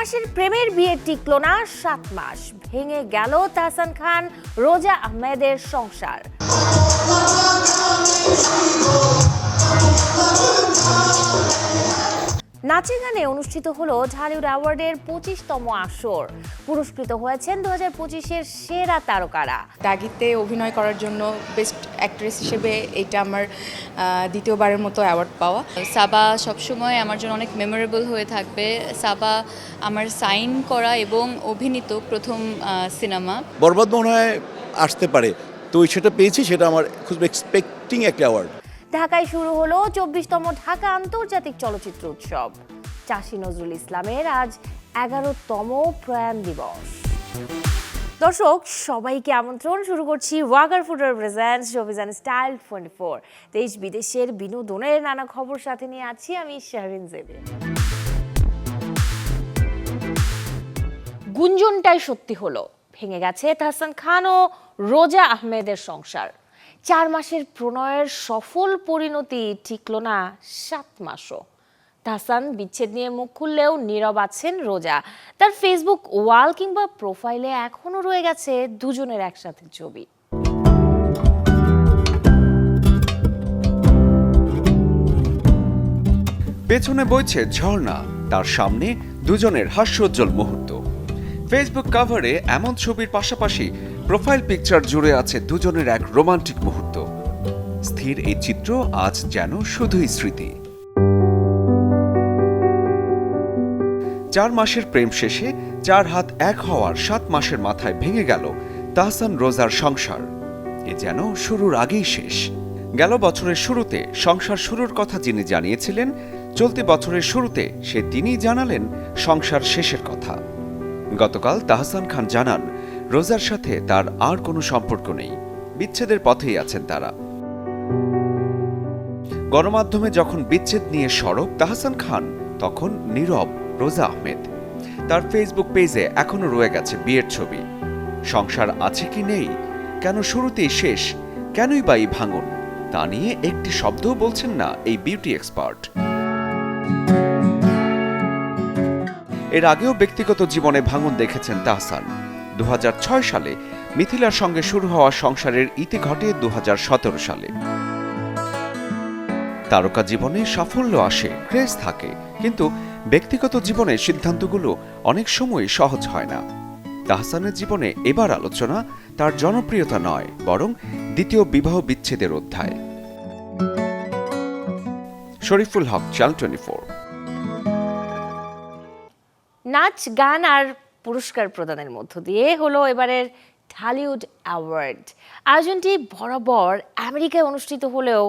মাসের প্রেমের বিয়ে টিকলো না 7 মাস, ভেঙে গেল তাহসান খান রোজা আহমেদের সংসার। নাচে গানে অনুষ্ঠিত হলো ঢালিউড অ্যাওয়ার্ডের 25তম আসর। পুরস্কৃত হয়েছেন 2025-এর সেরা তারকারা। দাগিতে অভিনয় করার জন্য বেস্ট অ্যাক্ট্রেস হিসেবে এটা আমার দ্বিতীয়বারের মতো অ্যাওয়ার্ড পাওয়া। সাবা সবসময় আমার জন্য অনেক মেমোরেবল হয়ে থাকবে। সাবা আমার সাইন করা এবং অভিনীত প্রথম সিনেমা। বরবাদ মনে হয় আসতে পারে, তো সেটা পেয়েছি, সেটা আমার খুব এক্সপেক্টিং একটা অ্যাওয়ার্ড। ঢাকায় শুরু হলো 24তম ঢাকা আন্তর্জাতিক চলচ্চিত্র উৎসব। চাষী নজরুল ইসলামের আজ 11তম প্রয়াণ দিবস। দর্শক সবাইকে আমন্ত্রণ, শুরু করছি ওয়াগার ফুডার প্রেজেন্টস অভিযান স্টাইল 24। দেশ বিদেশের বিনোদনের নানা খবর সাথে নিয়ে আছি আমি শাহরিন জেবি। গুঞ্জনটাই সত্যি হলো, ভেঙে গেছে তাহসান খান ও রোজা আহমেদের সংসার। 4 মাসের প্রণয়ের সফল পরিণতি টিকলো না 7 মাসও। তাহসান বিচ্ছেদ নিয়ে মুখ খুললেও নীরব আছেন রোজা। তার ফেসবুক ওয়াল কিংবা প্রোফাইলে এখনো রয়ে গেছে দুজনের একসাথে ছবি। পেছনে বইছে ঝর্ণা, তার সামনে দুজনের হাস্যোজ্জ্বল মুহূর্ত। ফেসবুক কভারে এমন ছবির পাশাপাশি প্রোফাইল পিকচার জুড়ে আছে দুজনের এক রোমান্টিক মুহূর্ত। স্থির এই চিত্র আজ যেন শুধুই স্মৃতি। 4 মাসের প্রেম শেষে 4 হাত এক হওয়ার 7 মাসের মাথায় ভেঙে গেল তাহসান রোজার সংসার। এ যেন শুরুর আগেই শেষ। গেল বছরের শুরুতে সংসার শুরুর কথা যিনি জানিয়েছিলেন, চলতি বছরের শুরুতে তিনিই জানালেন সংসার শেষের কথা। গতকাল তাহসান খান জানান, রোজার সাথে তার আর কোনো সম্পর্ক নেই, বিচ্ছেদের পথেই আছেন তারা। গণমাধ্যমে যখন বিচ্ছেদ নিয়ে সরব তাহসান খান, তখন নীরব রোজা আহমেদ। তার ফেসবুক পেজে এখনো রয়ে গেছে বিয়ের ছবি। সংসার আছে কি নেই, কেন শুরুতেই শেষ, কেনই বা এই ভাঙন, তা নিয়ে একটি শব্দও বলছেন না এই বিউটি এক্সপার্ট। এর আগেও ব্যক্তিগত জীবনে ভাঙন দেখেছেন তাহসান। 2006 সালে মিথিলার সঙ্গে শুরু হওয়া সংসারের ইতি ঘটে 2017 সালে। তারকা জীবনে সাফল্য আসে, ক্রেজ থাকে, কিন্তু ব্যক্তিগত জীবনে সিদ্ধান্তগুলো অনেক সময় সহজ হয় না। তাহসানের জীবনে এবার আলোচনা তার জনপ্রিয়তা নয়, বরং দ্বিতীয় বিবাহ বিচ্ছেদের অধ্যায়। শরীফুল হক, চ্যানেল 24। নাচ গান আর পুরস্কার প্রদানের মধ্য দিয়ে হলো এবারের ঢালিউড অ্যাওয়ার্ড। আয়োজনটি বরাবর আমেরিকায় অনুষ্ঠিত হলেও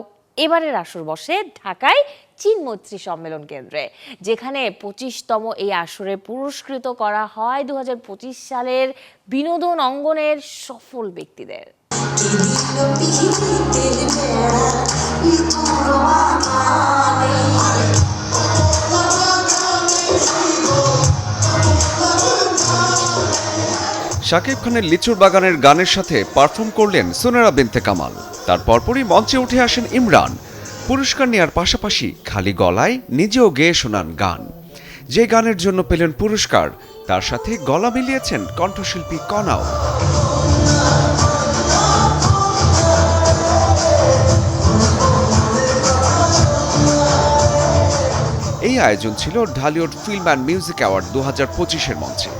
এবারের আসর বসে ঢাকায় চীন মৈত্রী সম্মেলন কেন্দ্রে, যেখানে 25তম এই আসরে পুরস্কৃত করা হয় 2025 সালের বিনোদন অঙ্গনের সফল ব্যক্তিদের। শাকিব খানের লিচুর বাগানের গানের সাথে পারফর্ম করলেন সুনেরা বিনতে কামাল। তার পরপরই মঞ্চে উঠে আসেন ইমরান। পুরস্কার নেওয়ার পাশাপাশি খালি গলায় নিজেও গেয়ে শোনান গান। যে গানের জন্য পেলেন পুরস্কার, তার সাথে গলা মিলিয়েছেন কণ্ঠশিল্পী কনাও। এই আয়োজন ছিল Dhallywood film and music award 2025-এর মঞ্চে।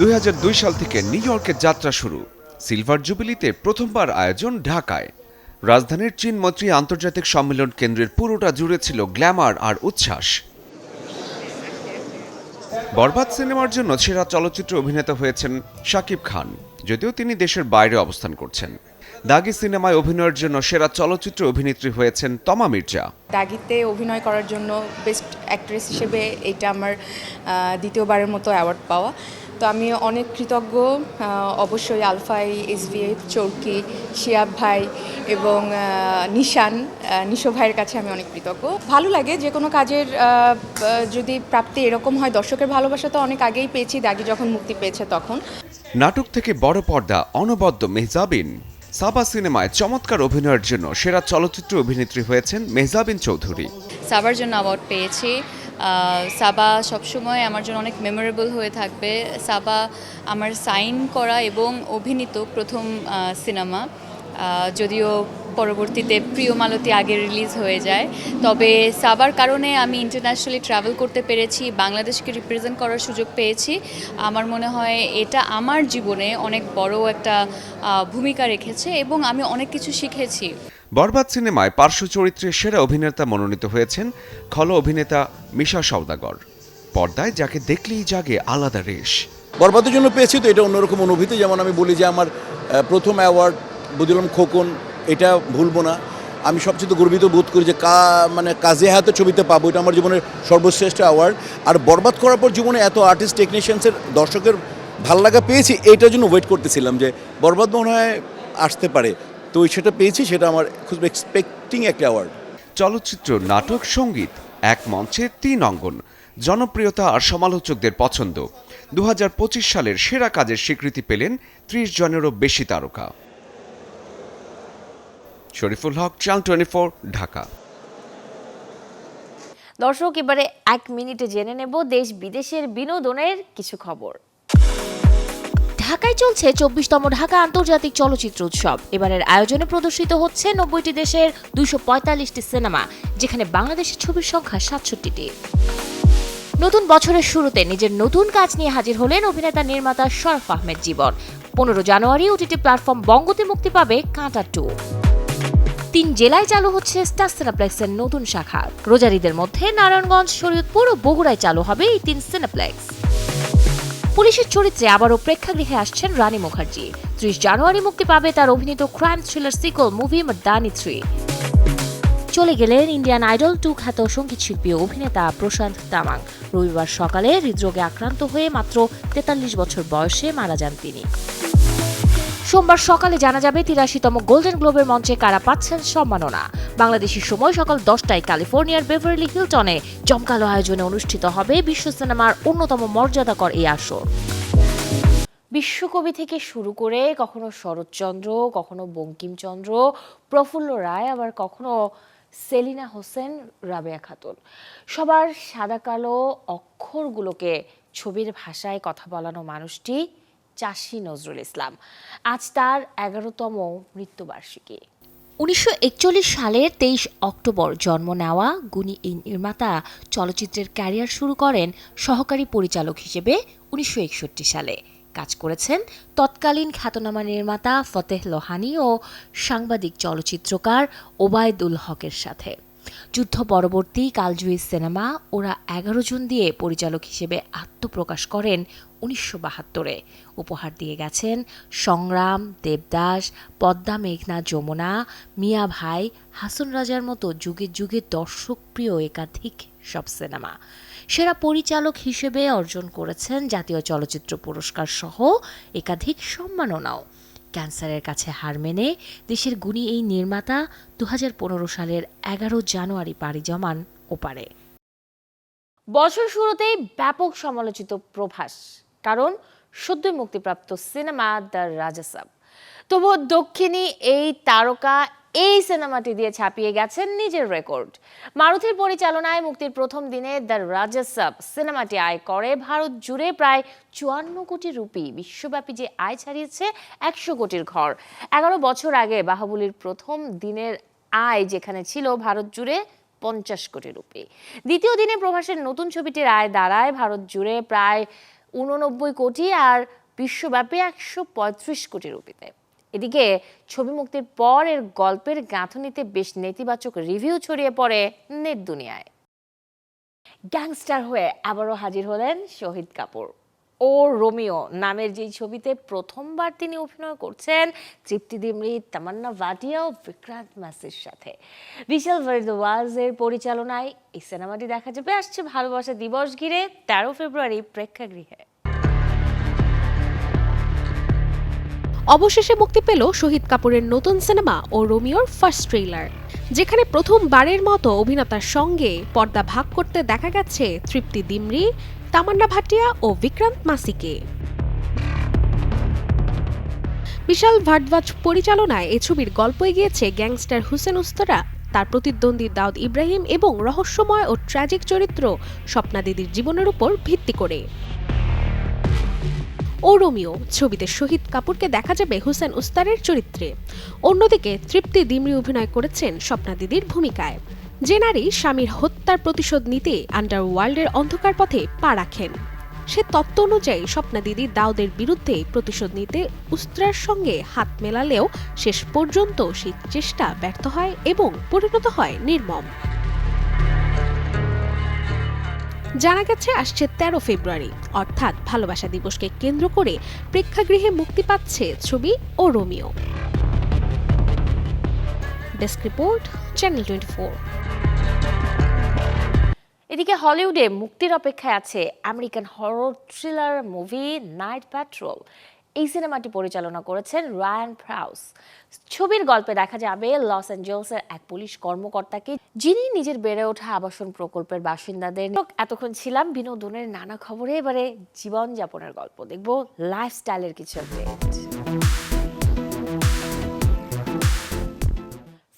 2002 সাল থেকে নিউ ইয়র্কের যাত্রা শুরু। সিলভার জুবিলিতে প্রথমবার আয়োজন ঢাকায়। রাজধানীর চীন মৈত্রী আন্তর্জাতিক সম্মেলন কেন্দ্রের পুরোটা জুড়ে ছিল গ্ল্যামার আর উচ্ছ্বাস। বরবাদ সিনেমার জন্য সেরা চলচ্চিত্র অভিনেতা হয়েছেন শাকিব খান, যদিও তিনি দেশের বাইরে অবস্থান করছেন। দাগি সিনেমায় অভিনয়ের জন্য সেরা চলচ্চিত্র অভিনেত্রী হয়েছেন তমা মির্জা। দাগিতে অভিনয় করার জন্য বেস্ট অ্যাক্ট্রেস হিসেবে এটা আমার দ্বিতীয়বারের মতো অ্যাওয়ার্ড পাওয়া। তো আমি অনেক কৃতজ্ঞ অবশ্যই আলফাই, এসভিএ, চৌকি, শিয়াব ভাই এবং নিশো ভাইয়ের কাছে আমি অনেক কৃতজ্ঞ। ভালো লাগে যে কোনো কাজের যদি প্রাপ্তি এরকম হয়। দর্শকের ভালোবাসা তো অনেক আগেই পেয়েছি, দাগি যখন মুক্তি পেয়েছে তখন। নাটক থেকে বড় পর্দা অনবদ্য মেহজাবিন। সাবা সিনেমায় চমৎকার অভিনয়ের জন্য সেরা চলচ্চিত্র অভিনেত্রী হয়েছেন মেহজাবিন চৌধুরী। সাবার জন্য অ্যাওয়ার্ড পেয়েছি। সাবা সবসময় আমার জন্য অনেক মেমোরেবল হয়ে থাকবে। সাবা আমার সাইন করা এবং অভিনীত প্রথম সিনেমা, যদিও পরবর্তীতে প্রিয় মালতী আগে রিলিজ হয়ে যায়। তবে সাবার কারণে আমি ইন্টারন্যাশনালি ট্রাভেল করতে পেরেছি, বাংলাদেশকে রিপ্রেজেন্ট করার সুযোগ পেয়েছি। আমার মনে হয় এটা আমার জীবনে অনেক বড় একটা ভূমিকা রেখেছে এবং আমি অনেক কিছু শিখেছি। বরবাদ সিনেমায় পার্শ্ব চরিত্রে সেরা অভিনেতা মনোনীত হয়েছেন খল অভিনেতা মিশা সওদাগর। পর্দায় যাকে দেখলেই জাগে আলাদা রেশ। বরবাদের জন্য পেয়েছি তো এটা অন্যরকম অনুভূতি। যেমন আমি বলি যে আমার প্রথম অ্যাওয়ার্ড বদিলাম খোকন, এটা ভুলবো না। আমি সবচেয়ে গর্বিত বোধ করি যে কাজে হাতে ছবিতে পাবো, এটা আমার জীবনের সর্বশ্রেষ্ঠ অ্যাওয়ার্ড। আর বরবাদ করার পর জীবনে এত আর্টিস্ট টেকনিশিয়ানসের দর্শকের ভাল লাগা পেয়েছি, এইটার জন্য ওয়েট করতেছিলাম যে বরবাদ মনে হয় আসতে পারে। তো সেটা পেয়েছি, সেটা আমার খুব এক্সপেক্টিং একটা অ্যাওয়ার্ড। চলচ্চিত্র, নাটক, সঙ্গীত এক মঞ্চে 3 অঙ্গন, জনপ্রিয়তা আর সমালোচকদের পছন্দ। 2025 সালের সেরা কাজের স্বীকৃতি পেলেন 30 জনেরও বেশি তারকা। শরীফুল হক, চ্যানেল 24, ঢাকা। দর্শক, এবারে 1 মিনিটে জেনে নেব দেশ বিদেশের বিনোদনের কিছু খবর। ঢাকায় চলছে 24তম ঢাকা আন্তর্জাতিক চলচ্চিত্র উৎসব। এবারের আয়োজনে প্রদর্শিত হচ্ছে 90টি দেশের 245টি সিনেমা, যেখানে বাংলাদেশের ছবির সংখ্যা 67টি। নতুন বছরের শুরুতে নিজের নতুন কাজ নিয়ে হাজির হলেন অভিনেতা নির্মাতা শরফ আহমেদ জীবন। 15 জানুয়ারি ওটিটি প্ল্যাটফর্ম বঙ্গতে মুক্তি পাবে কাঁটা 2। 3 জেলায় চালু হচ্ছে স্টার সিনেপ্লেক্সের নতুন শাখা। রোজার ঈদের মধ্যে নারায়ণগঞ্জ, শরীয়তপুর ও বগুড়ায় চালু হবে এই 3 সিনেপ্লেক্স। পুলিশের চরিত্রে আবারও প্রেক্ষাগৃহে আসছেন রানী মুখার্জি। 30 জানুয়ারি মুক্তি পাবে তার অভিনীত ক্রাইম থ্রিলার সিক্বল মুভি মর্দানি 3। চলে গেলেন ইন্ডিয়ান আইডল 2 খ্যাত সঙ্গীত শিল্পী ও অভিনেতা প্রশান্ত তামাং। রবিবার সকালে হৃদরোগে আক্রান্ত হয়ে মাত্র 43 বছর বয়সে মারা যান তিনি। সোমবার সকালে জানা যাবে 83তম গোল্ডেন গ্লোবের মঞ্চে কারা পাচ্ছেন সম্মাননা। বাংলাদেশি সময় সকাল 10টায় ক্যালিফোর্নিয়ার বেভারলি হিলটনে জমকালো আয়োজনে অনুষ্ঠিত হবে বিশ্ব সিনেমার অন্যতম মর্যাদাকর এই আসর। বিশ্বকবি থেকে শুরু করে কখনো শরৎচন্দ্র, কখনো বঙ্কিমচন্দ্র, প্রফুল্ল রায়, আবার কখনো সেলিনা হোসেন, রাবেয়া খাতুন, সবার সাদা কালো অক্ষরগুলোকে ছবির ভাষায় কথা বলানো মানুষটি চাষী নজরুল ইসলাম। আজ তার 11তম মৃত্যুবার্ষিকী। 1941 সালের 23 অক্টোবর জন্ম নেওয়া গুণী এই নির্মাতা চলচ্চিত্রের ক্যারিয়ার শুরু করেন সহকারী পরিচালক হিসেবে 1961 সালে। কাজ করেছেন তৎকালীন খ্যাতনামা নির্মাতা ফতেহ লোহানী ও সাংবাদিক চলচ্চিত্রকার ওবায়দুল হকের সাথে। যুদ্ধ পরবর্তী কালজয়ী সিনেমা ওরা 11 জন দিয়ে পরিচালক হিসেবে আত্মপ্রকাশ করেন 1972-এ। উপহার দিয়ে গেছেন সংগ্রাম, দেবদাস, পদ্মা মেঘনা যমুনা, মিয়া ভাই, হাসন রাজার মতো যুগে যুগে দর্শকপ্রিয় একাধিক সব সিনেমা। সেরা পরিচালক হিসেবে অর্জন করেছেন জাতীয় চলচ্চিত্র পুরস্কার সহ একাধিক সম্মাননাও। ক্যান্সারের কাছে হার মেনে দেশের গুণী এই নির্মাতা 2015 সালের 11 জানুয়ারি পাড়ি জমান ওপারে। বছর শুরুতেই ব্যাপক সমালোচিত প্রভাস, কারণ সদ্যই মুক্তিপ্রাপ্ত সিনেমা দ্য রাজাসাব। তবুও দক্ষিণী এই তারকা এই সিনেমাটি দিয়ে ছাপিয়ে গেছেন নিজের রেকর্ড। মারুথির পরিচালনায় মুক্তির প্রথম দিনে দ্য রাজাসাব সিনেমাটি আয় করে ভারত জুড়ে প্রায় 54 কোটি রুপি। বিশ্বব্যাপী যে আয় ছাড়িয়েছে 100 কোটির ঘর। 11 বছর আগে বাহুবলীর প্রথম দিনের আয় যেখানে ছিল ভারত জুড়ে 50 কোটি রুপি। দ্বিতীয় দিনে প্রভাসের নতুন ছবিটির আয় দাঁড়ায় ভারত জুড়ে প্রায় 89 কোটি আর বিশ্বব্যাপী 135 কোটি রুপিতে। এদিকে ছবি মুক্তির পর এর গল্পের গাঁথনিতে বেশ নেতিবাচক রিভিউ ছড়িয়ে পড়ে নেট দুনিয়ায়। গ্যাংস্টার হয়ে আবারও হাজির হলেন শহীদ কাপুর। ও রোমিও নামের যে ছবিতে প্রথমবার তিনি অভিনয় করছেন তৃপ্তি ডিমরি, তামান্না ভাটিয়া ও বিক্রান্ত মাসির সাথে। বিশাল ভারদ্বাজের পরিচালনায় এই সিনেমাটি দেখা যাবে আসছে ভালোবাসা দিবস ঘিরে 13 ফেব্রুয়ারি প্রেক্ষাগৃহে। অবশেষে মুক্তি পেল শহীদ কাপুরের নতুন সিনেমা ও রোমিওর ফার্স্ট ট্রেইলার, যেখানে প্রথমবারের মতো অভিনেতার সঙ্গে পর্দা ভাগ করতে দেখা গেছে তৃপ্তি ডিমরি, তামান্না ভাটিয়া ও বিক্রান্ত মাসিকে। বিশাল ভারদ্বাজ পরিচালনায় এ ছবির গল্প এগিয়েছে গ্যাংস্টার হুসেন উস্তরা তার প্রতিদ্বন্দ্বী দাউদ ইব্রাহিম এবং রহস্যময় ও ট্র্যাজিক চরিত্র স্বপ্না দিদির জীবনের উপর ভিত্তি করে। ও রোমিও ছবিতে শহীদ কাপুরকে দেখা যাবে হুসেন উস্তারের চরিত্রে। অন্যদিকে তৃপ্তি দিমরি অভিনয় করেছেন স্বপ্না দিদির ভূমিকায়, যে নারী স্বামীর হত্যার প্রতিশোধ নিতে আন্ডারওয়ার্ল্ডের অন্ধকার পথে পা রাখেন। সে তত্ত্ব অনুযায়ী স্বপ্না দিদি দাউদের বিরুদ্ধে প্রতিশোধ নিতে উস্ত্রার সঙ্গে হাত মেলালেও শেষ পর্যন্ত সেই চেষ্টা ব্যর্থ হয় এবং পরিণত হয় নির্মম। জানা গেছে আসছে 13 ফেব্রুয়ারি অর্থাৎ ভালোবাসা দিবসকে কেন্দ্র করে প্রেক্ষাগৃহে মুক্তি পাচ্ছে ছবি ও রোমিও। Desk report, channel 24। এদিকে হলিউডে মুক্তির অপেক্ষায় আছে American horror thriller movie night patrol. এই সিনেমাটি পরিচালনা করেছেন রায়ান প্রাউস। ছবির গল্পে দেখা যাবে লস অ্যাঞ্জেলসের এক পুলিশ কর্মকর্তাকে, যিনি নিজের বেড়ে ওঠা আবাসন প্রকল্পের বাসিন্দাদের। এতক্ষণ ছিলাম বিনোদনের নানা খবরে, এবারে জীবনযাপনের গল্প দেখব, লাইফস্টাইলের কিছু আপডেট।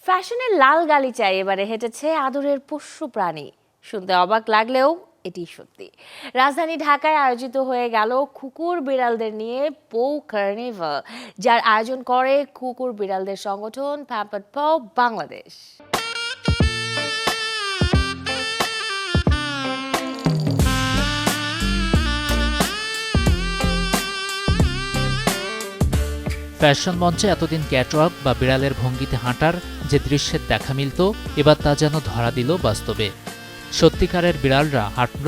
ফ্যাশনের লাল গালিচায় এবারে হেঁটেছে আদরের পোষ্য প্রাণী। শুনতে অবাক লাগলেও এটি সত্যি। রাজধানী ঢাকায় আয়োজিত হয়ে গেল কুকুর বিড়ালদের নিয়ে পৌ কার্নিভাল, যার আয়োজন করে কুকুর বিড়ালদের সংগঠন প্যাম্পার্ড পাউ বাংলাদেশ। ফ্যাশন মঞ্চে এতদিন ক্যাটওয়াক বা বিড়ালের ভঙ্গিতে হাঁটার যে দৃশ্যের দেখা মিলত, এবার তা যেন ধরা দিল বাস্তবে। সত্যিকারের বিড়ালরা হাঁটল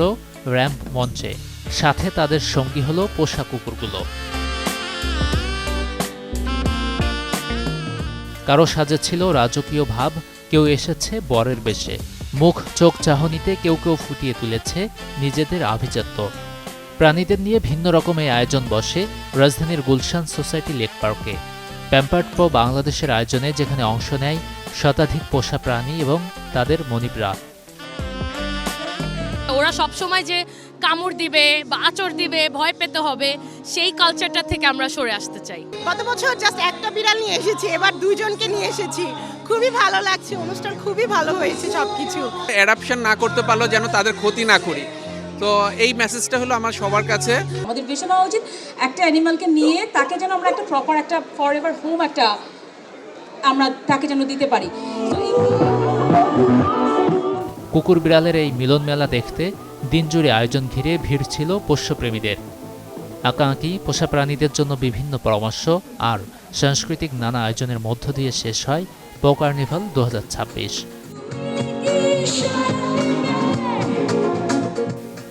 র্যাম্প মঞ্চে, সাথে তাদের সঙ্গী হলো পোষা কুকুরগুলো। কারো সাজে ছিল রাজকীয় ভাব, কেউ এসেছে বরের বেশে, মুখ চোখ চাহনিতে কেউ কেউ ফুটিয়ে তুলেছে নিজেদের আভিজাত্য। প্রাণীদের নিয়ে ভিন্ন রকমের আয়োজন বসে রাজধানীর গুলশান সোসাইটি লেক পার্কে। প্যাম্পার্ড পাউ বাংলাদেশের আয়োজনে, যেখানে অংশ নেয় শতাধিক পোষা প্রাণী এবং তাদের মনিবরা। ওরা সবসময় যে কামড় দিবে বা আঁচড় দিবে, ভয় পেতে হবে, সেই কালচারটা থেকে আমরা সরে আসতে চাই। গত বছর জাস্ট একটা বিড়াল নিয়ে এসেছি, এবার দুইজনকে নিয়ে এসেছি। খুবই ভালো লাগছে, অনুষ্ঠান খুবই ভালো হয়েছে, সবকিছু। অ্যাডাপশন না করতে পারলেও যেন তাদের ক্ষতি না করি, তো এই মেসেজটা হলো আমার সবার কাছে। আমাদের ভিশন হওয়া উচিত একটা অ্যানিমালকে নিয়ে তাকে যেন আমরা একটা প্রপার একটা ফরএভার হোম একটা আমরা তাকে যেন দিতে পারি। কুকুর বিড়ালের এই মিলন মেলা দেখতে দিনজুড়ে আয়োজন ঘিরে ভিড় ছিল পোষ্যপ্রেমীদের। আঁকাআঁকি, পোষা প্রাণীদের জন্য বিভিন্ন পরামর্শ আর সাংস্কৃতিক নানা আয়োজনের মধ্য দিয়ে শেষ হয় পৌ কার্নিভাল 2026।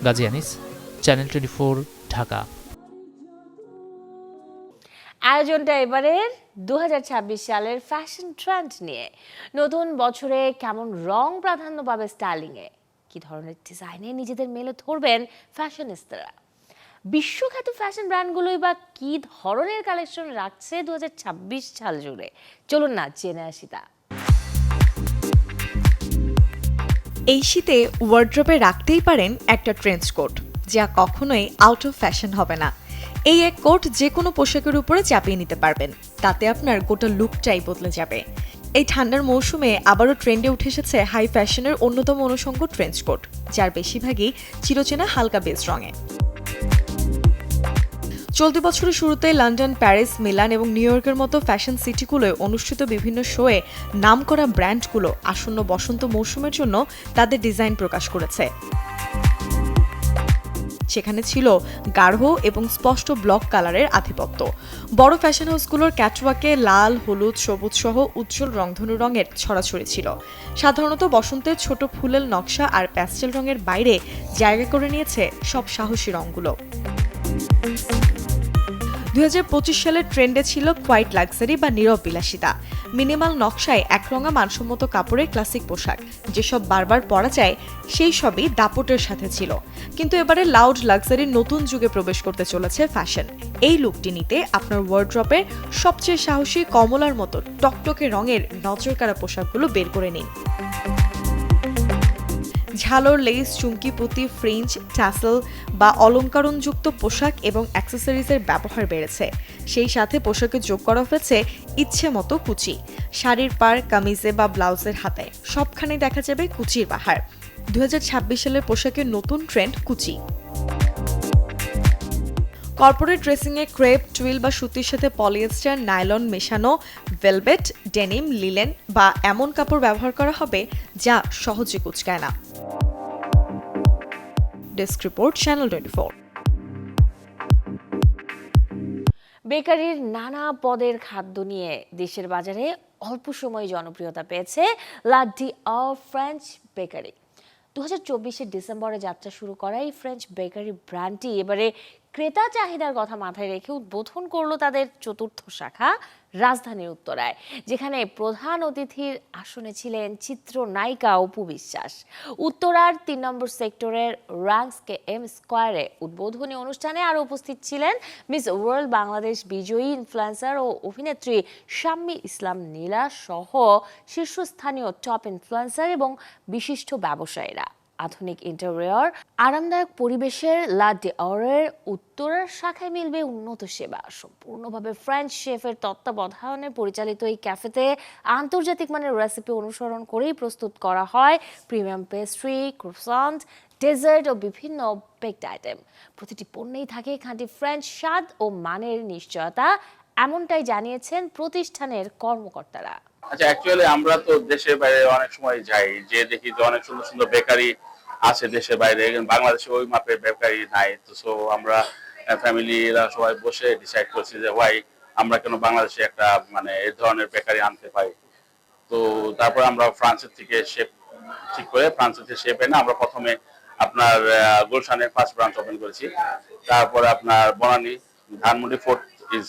গাজী আনিস, চ্যানেল 24, ঢাকা। আয়োজনটা এবারের 2026 সালের ফ্যাশন ট্রেন্ড নিয়ে। নতুন বছরে কেমন রং প্রাধান্য পাবে স্টাইলিংয়ে, কি ধরনের ডিজাইনে নিজেদের মেলে ধরবেন ফ্যাশনিস্টরা, বিশ্বখ্যাত ফ্যাশন ব্র্যান্ডগুলোই বা কি ধরনের কালেকশন রাখছে 2026 সাল জুড়ে। চলুন না জেনে আসি তা। এই শীতে ওয়ার্ড্রোবে রাখতেই পারেন একটা ট্রেঞ্চ কোট, যা কখনোই আউট অফ ফ্যাশন হবে না। এই এক কোট যে কোনো পোশাকের উপরে চাপিয়ে নিতে পারবেন, তাতে আপনার গোটা লুকটাই বদলে যাবে। এই ঠান্ডার মৌসুমে আবারও ট্রেন্ডে উঠে এসেছে হাই ফ্যাশনের অন্যতম অনুষঙ্গ ট্রেঞ্চ কোট, যার বেশিরভাগই চিরচেনা হালকা বেজ রঙে। চলতি বছরের শুরুতে লন্ডন, প্যারিস, মিলান এবং নিউ ইয়র্কের মতো ফ্যাশন সিটিগুলোয় অনুষ্ঠিত বিভিন্ন শোয়ে নামকরা ব্র্যান্ডগুলো আসন্ন বসন্ত মৌসুমের জন্য তাদের ডিজাইন প্রকাশ করেছে। সেখানে ছিল গাঢ় এবং স্পষ্ট ব্লক কালারের আধিপত্য। বড় ফ্যাশন হাউসগুলোর ক্যাটওয়াকে লাল, হলুদ, সবুজ সহ উজ্জ্বল রংধনু রঙের ছড়াছড়ি ছিল। সাধারণত বসন্তের ছোট ফুলের নকশা আর প্যাস্টেল রঙের বাইরে জায়গা করে নিয়েছে সব সাহসী রঙগুলো। 2025 সালের ট্রেন্ডে ছিল কোয়াইট লাক্সারি বা নীরব বিলাসিতা, মিনিমাল নকশায় একরঙা মানসম্মত কাপড়ের ক্লাসিক পোশাক, যেসব বারবার পরা যায় সেই সবই দাপটের সাথে ছিল। কিন্তু এবারে লাউড লাক্সারির নতুন যুগে প্রবেশ করতে চলেছে ফ্যাশন। এই লুকটি নিতে আপনার ওয়ার্ড্রপের সবচেয়ে সাহসী কমলার মতো টকটকে রঙের নজরকাড়া পোশাকগুলো বের করে নিন। ঝালর, লেস, চুমকি, পুঁতি, ফ্রিঞ্জ, টাসেল বা অলঙ্কারণযুক্ত পোশাক এবং অ্যাক্সেসরিজের ব্যবহার বেড়েছে। সেই সাথে পোশাকে যোগ করা হয়েছে ইচ্ছে মতো কুচি। শাড়ির পাড়, কামিজে বা ব্লাউজের হাতে সবখানে দেখা যাবে কুচির বাহার। 2026 সালের পোশাকের নতুন ট্রেন্ড কুচি। কর্পোরেট ড্রেসিংয়ে ক্রেপ, টুইল বা সুতির সাথে পলিয়েস্টার, নাইলন মেশানো ভেলভেট, ডেনিম, লিলেন বা এমন কাপড় ব্যবহার করা হবে যা সহজে কুঁচকায় না। Desk report, channel 24। বেকারির নানা পদের খাদ্য নিয়ে দেশের বাজারে অল্প সময়ে জনপ্রিয়তা পেয়েছে লা ডিঅর ফ্রেঞ্চ বেকারি। 2024 ডিসেম্বরে যাত্রা শুরু করা এই ফ্রেঞ্চ বেকারি ব্র্যান্ডটি এবারে ক্রেতা চাহিদার কথা মাথায় রেখে উদ্বোধন করলো তাদের চতুর্থ শাখা রাজধানীর উত্তরায়, যেখানে প্রধান অতিথির আসনে ছিলেন চিত্রনায়িকা অপু বিশ্বাস। উত্তরার 3 নম্বর সেক্টরের রাংস KM স্কয়ারে উদ্বোধনী অনুষ্ঠানে আরও উপস্থিত ছিলেন মিস ওয়ার্ল্ড বাংলাদেশ বিজয়ী ইনফ্লুয়েন্সার ও অভিনেত্রী শাম্মী ইসলাম নীলা সহ শীর্ষস্থানীয় টপ ইনফ্লুয়েন্সার এবং বিশিষ্ট ব্যবসায়ীরা। আধুনিক ইন্টেরিয়র, আরামদায়ক পরিবেশের লা ডিঅরের উত্তরার শাখায় মিলবে উন্নত সেবা। সম্পূর্ণভাবে ফ্রেঞ্চ শেফের তত্ত্বাবধানে পরিচালিত এই ক্যাফেতে আন্তর্জাতিক মানের রেসিপি অনুসরণ করেই প্রস্তুত করা হয় প্রিমিয়াম পেস্ট্রি, ক্রোসান্ট, ডেজার্ট ও বিভিন্ন বেকড আইটেম। প্রতিটি পণ্যেই থাকে খাঁটি ফ্রেঞ্চ স্বাদ ও মানের নিশ্চয়তা, এমনটাই জানিয়েছেন প্রতিষ্ঠানের কর্মকর্তারা। আচ্ছা, অ্যাকচুয়ালি আমরা তো দেশের বাইরে অনেক সময় যাই, যে দেখি যে অনেক সুন্দর সুন্দর বেকারি আছে দেশের বাইরে, বাংলাদেশে ওই মাপের বেকারি নাই। তো সো আমরা ফ্যামিলিরা সবাই বসে ডিসাইড করছি যে ওয়াই আমরা কেন বাংলাদেশে একটা মানে এই ধরনের বেকারি আনতে পারি। তো তারপর আমরা ফ্রান্সের থেকে শেপ ঠিক করে ফ্রান্সের থেকে শেপ এনে আমরা প্রথমে আপনার গুলশানে ফার্স্ট ব্রাঞ্চ ওপেন করেছি, তারপর আপনার বনানী, ধানমন্ডি, ফোর্থ ইজ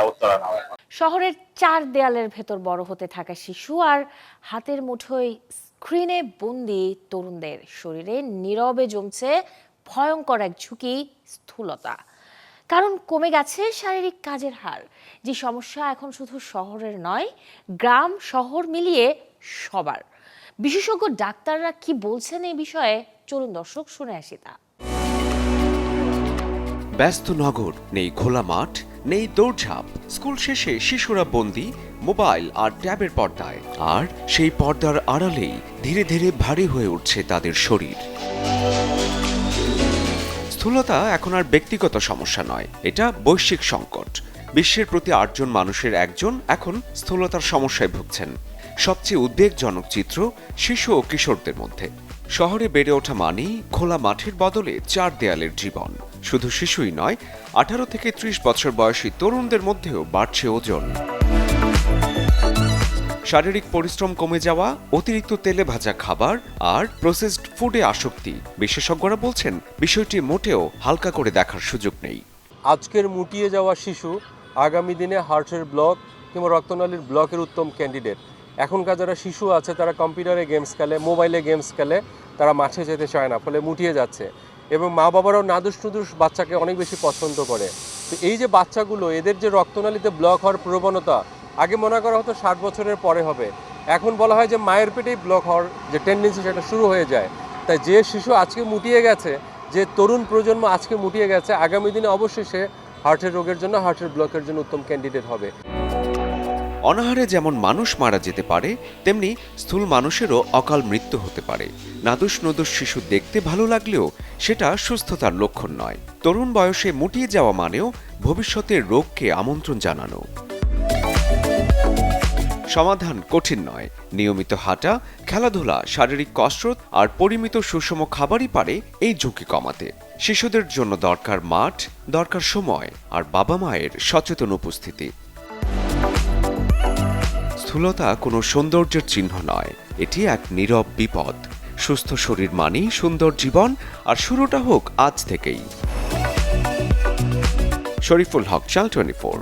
উত্তরা নাও। শহরের 4 দেয়ালের ভেতর বড় হতে থাকা শিশু আর হাতের মুঠোয় স্ক্রিনে বন্দি তরুণদের শরীরে নীরবে জমছে ভয়ঙ্কর এক ঝুঁকি, স্থূলতা। কারণ কমে গেছে শারীরিক কাজের হার। যে সমস্যা এখন শুধু শহরের নয়, গ্রাম শহর মিলিয়ে সবার। বিশেষজ্ঞ ডাক্তাররা কি বলছেন এই বিষয়ে, চলুন দর্শক শুনে আসি তা। ব্যস্ত নগর, নেই খোলা মাঠ, নেই দৌড়ঝাঁপ। স্কুল শেষে শিশুরা বন্দী মোবাইল আর ট্যাবের পর্দায়, আর সেই পর্দার আড়ালেই ধীরে ধীরে ভারী হয়ে উঠছে তাদের শরীর। স্থূলতা এখন আর ব্যক্তিগত সমস্যা নয়, এটা বৈশ্বিক সংকট। বিশ্বের প্রতি 8 জন মানুষের একজন এখন স্থূলতার সমস্যায় ভুগছেন। সবচেয়ে উদ্বেগজনক চিত্র শিশু ও কিশোরদের মধ্যে। শহরে বেড়ে ওঠা মানেই খোলা মাঠের বদলে 4 দেয়ালের জীবন। শুধু শিশুই নয়, 18 থেকে 30 বছর বয়সী তরুণদের মধ্যেও বাড়ছে ওজন। শারীরিক পরিশ্রম কমে যাওয়া, অতিরিক্ত তেলে ভাজা খাবার আর প্রসেসড ফুডে আসক্তি। বিশেষজ্ঞরা বলছেন বিষয়টি মোটেও হালকা করে দেখার সুযোগ নেই। আজকের মুটিয়ে যাওয়া শিশু আগামী দিনে হার্টের ব্লক কিংবা রক্তনালীর ব্লকের উত্তম ক্যান্ডিডেট। এখনকার যারা শিশু আছে তারা কম্পিউটারে গেমস খেলে, মোবাইলে গেমস খেলে, তারা মাঠে যেতে চায় না, ফলে মুটিয়ে যাচ্ছে। এবং মা বাবারাও নাদুস নুদুস বাচ্চাকে অনেক বেশি পছন্দ করে। তো এই যে বাচ্চাগুলো, এদের যে রক্তনালীতে ব্লক হওয়ার প্রবণতা, আগে মনে করা হতো 60 বছরের পরে হবে, এখন বলা হয় যে মায়ের পেটেই ব্লক হওয়ার যে টেন্ডেন্সি সেটা শুরু হয়ে যায়। তাই যে শিশু আজকে মুটিয়ে গেছে, যে তরুণ প্রজন্ম আজকে মুটিয়ে গেছে, আগামী দিনে অবশ্যই সে হার্টের রোগের জন্য, হার্টের ব্লকের জন্য উত্তম ক্যান্ডিডেট হবে। অনাহারে যেমন মানুষ মারা যেতে পারে, তেমনি স্থূল মানুষেরও অকাল মৃত্যু হতে পারে। নাদুস নদুস শিশু দেখতে ভালো লাগলেও সেটা সুস্থতার লক্ষণ নয়। তরুণ বয়সে মুটিয়ে যাওয়া মানেও ভবিষ্যতের রোগকে আমন্ত্রণ জানানো। সমাধান কঠিন নয়। নিয়মিত হাঁটা, খেলাধুলা, শারীরিক কসরত আর পরিমিত সুষম খাবারই পারে এই ঝুঁকি কমাতে। শিশুদের জন্য দরকার মাঠ, দরকার সময় আর বাবা মায়ের সচেতন উপস্থিতি। স্থূলতা কোনো সৌন্দর্যের চিহ্ন নয়, এটি এক নীরব বিপদ। সুস্থ শরীর মানেই সুন্দর জীবন, আর শুরুটা হোক আজ থেকেই। শরীফুল হক, চ্যানেল 24।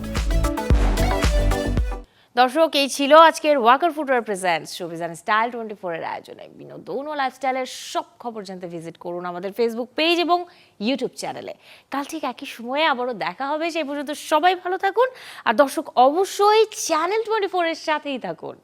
দর্শক, এই ছিল আজকের Walker footwear presents showbiz and style 24 এর আয়োজনে। বিনোদন ও লাইফস্টাইলের সব খবর জানতে ভিজিট করুন আমাদের ফেসবুক পেজ এবং ইউটিউব চ্যানেলে। কাল ঠিক একই সময়ে আবারও দেখা হবে। সেই পর্যন্ত সবাই ভালো থাকুন, আর দর্শক অবশ্যই চ্যানেল 24 এর সাথেই থাকুন।